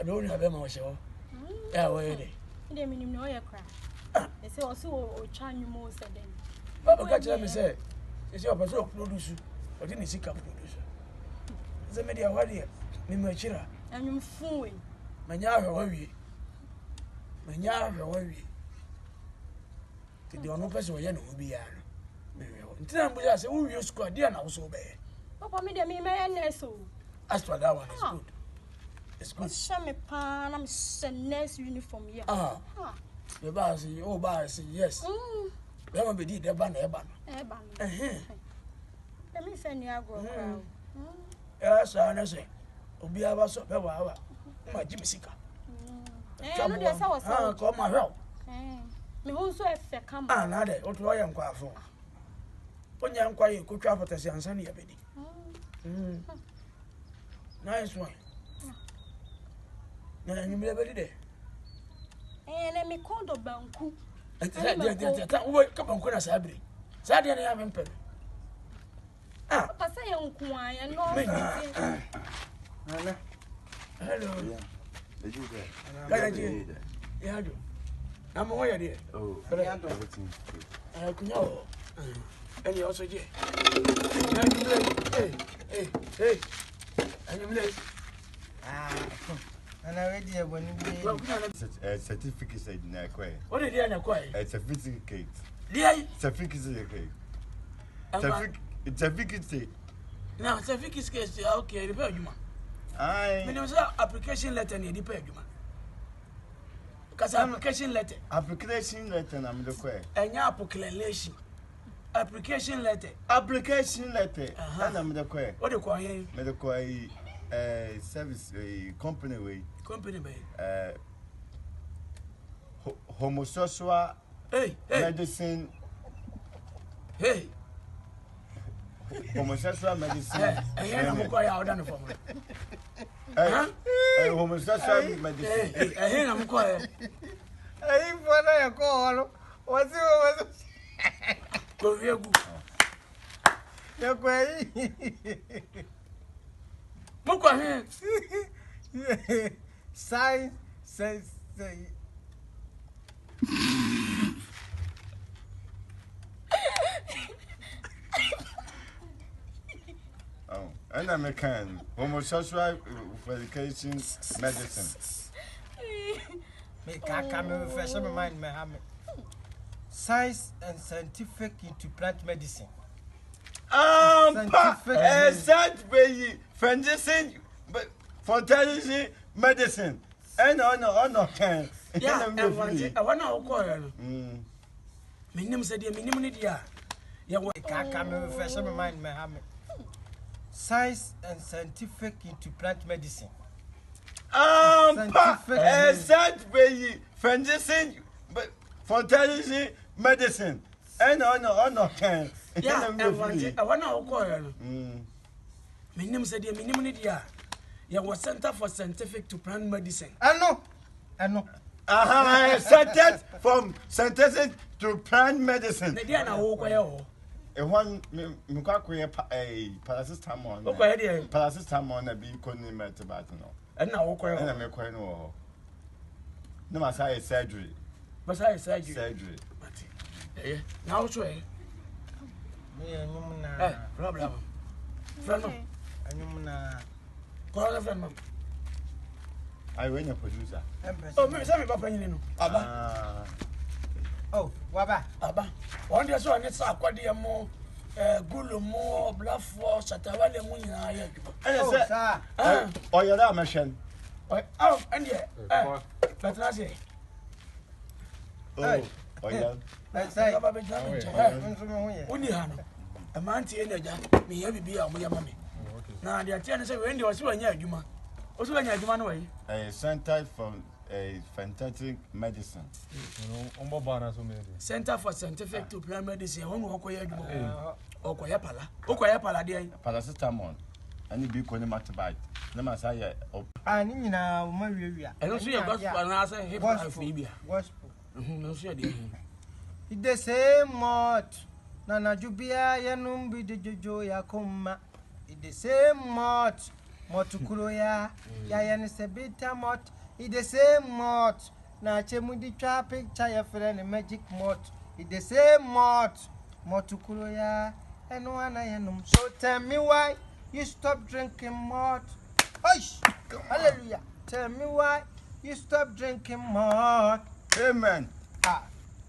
I don't have Berma show. Yeah, wait. You didn't mean no, you cry. They say also, or charm you more said then. Papa catch me say, it's your person producer, or didn't see cap producer. The media, what here? Mimachira. And you're fooling. Manyara, worry. Manyara, worry. The only person who will be an. Until I say, who you squad, dear, now so bad. Papa made me my so. As for that one, is good. It's good. Show me pan, I'm sending next uniform here. The boss, oh, boss, yes. Berma Bediide, the banner, Let me send you a go. Yes, I say. Obi aba so pe wa ma Jimmy Sika. No dey say was come my help. Me hu so efe come. Na dey, o to ya nkwafo. Onya nkwa ye kotwa fotasi ansa ne yabedi. Nice one. Na nyum le bedi de. Na me call do banku. Wo ka banku na sabri. Sa de na ya mempe. Papa say you nku an ye no. Nana. Hello. Yeah. Yeah, do. I'm aware there. Oh, everything. Kunyo. And you also, hey. And you play. And I read here when a certificate in a quay. What did you acquire? It's a certificate. Certificate. It's a certificate. Now, certificate is okay, repair you. I mean, application letter near the page. Because application letter. Application letter, I'm the quay. And your application letter. Application letter. And I'm the quay. What do you call him? Medical service company way. Company way. Homosexual medicine. Hey. Homosexual medicine. I'm going out on the phone. Homosexual medicine. I'm quiet. I want to call. What's it? Go here. You're quay. Look at him. Science says. And American homosexual education medicine. Make I come refresh my mind, Mohammed. Science and scientific into plant medicine. That way, medicine, but for television medicine. And no, can. Yeah, I want to call. Minimum said, minimum idea. Yeah, what I come refresh my mind, Mohammed. Science and scientific into plant medicine. That way, medicine, but for television medicine. And no, can. Yeah, I want to call. Minimum said, minimum idea. Yeah, was Center for Scientific to Plant Medicine. I know. Center from scientific to plant medicine. The day I walk away. One, a paracetamol. Okay, paracetamol, a big condiment about no. And now walk away. And I make quite no. No, my side surgery. But I said Surgery. Now, try. Problem. Friend, call a friend. I win a producer. Oh, sorry, Papa. Oh, Waba. One day, so I need to acquire more. Gulu more, bluff for Satawale Munya. Oh, you're that machine. Oh, and yeah. But I say, oh, yeah. Let's say, Unihano. A man to energy, me heavy be a mammy. Now, the attendant said, when you was one year, Juma. Also, when you're one way. A center for a fantastic medicine. Center for Scientific to Plant Medicine. One walk away. Okoyapala, dear. Paracetamol. And you be calling matabite. No matter. I need now, Maria. I don't see a gospel and answer him for Phoebe. Gospel. No, sure, dear. It's the same mod. Nana Jubia, Yanum be the Jojo Yakuma. It's the same mod. motukuro ya yen se bitter mot it the same mot na chemu di twa picture ya friend magic mot it the same mot motukuro ya eno ana yenum so tell me why you stop drinking mot. Oish, hallelujah. Tell me why you stop drinking malt. Amen.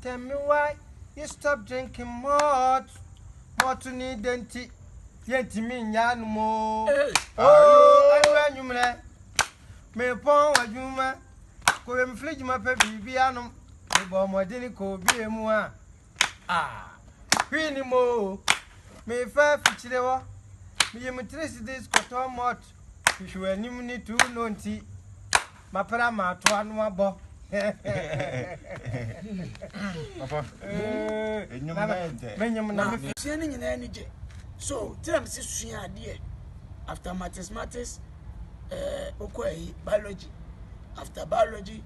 Tell me why you stop drinking malt. Malt ni denti. Yenti minya mo. Oh, I you me. Me pon wajuma. Ko em fridge ma pe bibi anum. Me bo modini ko bi emu a. Hwini mo. Me fa fichire wo. Me yem 3 days ko to malt. Hwehwe anim ni tu no nti. Mapara ma to anu abo. Papa. Menyum na me fie ni nyina ni je. So, tell si sua ade after mathematics okoi biology. After biology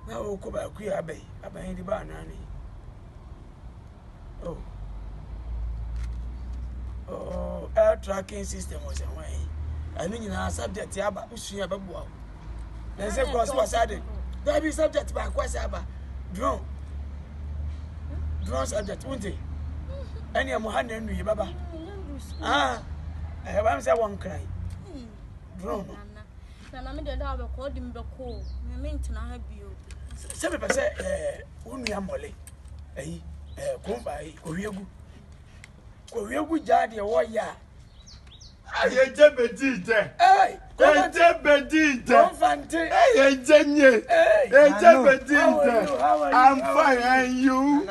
na okoba ku abai di ba na ni. Oh, air tracking system was away. I mean, you subject yaba usua babu. They say cross was added. There be subject by kwasaba drone subject won't it? Any am hand nu baba. I say one cry. Drone. Na me dey da be call dim be call. Me maintain ha bio. Say be say unu amole. Komba kowiegu jade wo ya. Ayeje Bediide. Eje Bediide. Confante. Eje nye. Eje Bediide. I'm fine, and you?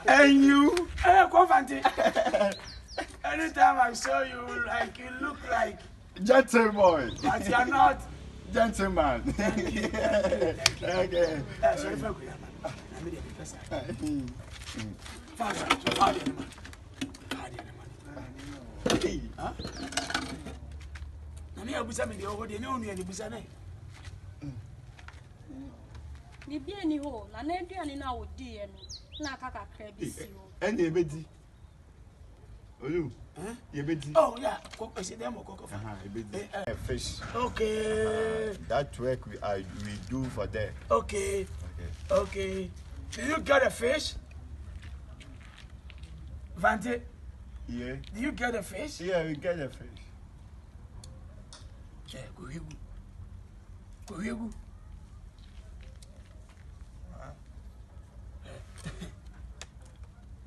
And you? Confante. Anytime I saw you, like you look like gentleman. But you are not gentleman. Thank you. Okay. Sorry for Nami abusa me de o de me onu ya busa na. Bibi ani ho, na na aduane na wodi ye no. Na aka kakra bi si ho. Eni ebedi. Oyu. Ebedi. Oh yeah, koko se dem koko fa. Ebedi. Fish. Okay. That work we do for them. Okay. Okay. Do you get a fish? Vante? Yeah. Do you get a fish? Yeah, we get a fish. Yeah, go.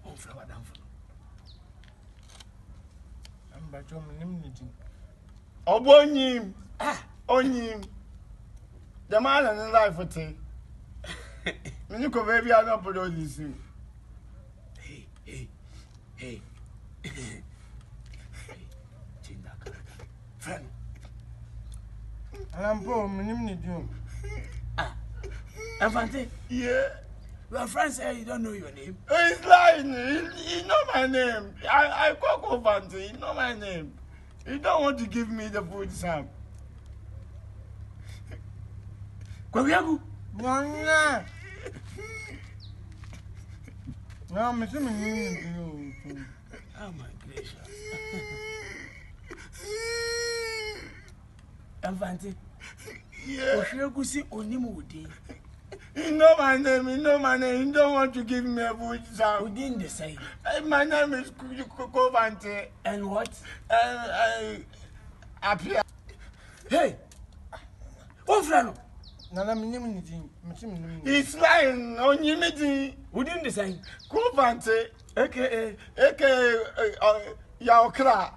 On flower down for. I'm back to me. Obonyim. Onyim. The man in life for tea. When you come baby, I don't put all this in. Hey. Chinda. Friend. I'm poor, minimum. Avante? Yeah. Your friend say you don't know your name. He's lying. He know my name. I call Avante. He know my name. He don't want to give me the food stamp. Kwabiagu? Wana. No, me see me. Oh my gracious. Avante? Yeah. Oshiagu si onimu udi. He know my name. He don't want to give me a food stamp. Udin the same. My name is Avante. And what? Apia. Hey! Ofrano! Nana minimum. He's lying on Yimidi. Udin the same. Avante. AKA Yaokra.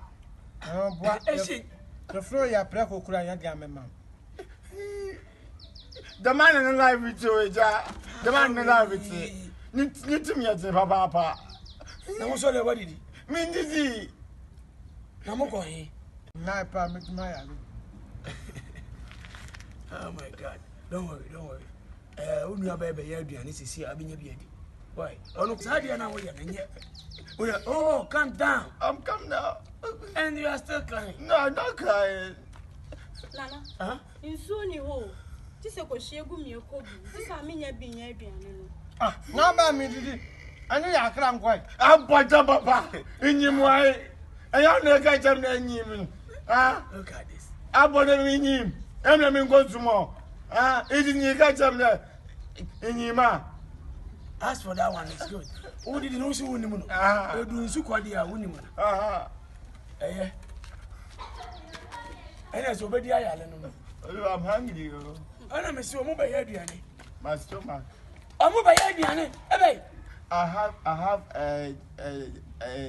The floor ya preko kura ya dia mema. The man in the life with you, the man in the life with you. Need to me at the papa. Now, what's all the body? Mean dizzy. Namoko, eh? Na pa make my Oh my God. Don't worry. When you are baby, you are see I've been here. Why? Oh, look, oh, calm down. I'm come now. And you are still crying. No, I'm not crying. Nana. Huh? In soon you ho. This is what she gum your cobu. This are me being a no ba me didi. Ani ya kra nkoi. I'm Papa. In your way. I am not catching any. Look at this. Abone minyim. Emle min go sumo. Idini ka chamle. Inyima. As for that one, it's good. Who did know she won him? Oh, do you call the winning? Eh? And as obedi island. I'm hungry. I know, Monsieur Mobile Yadiani. My stomach. I'm Mobile Yadiani. I have a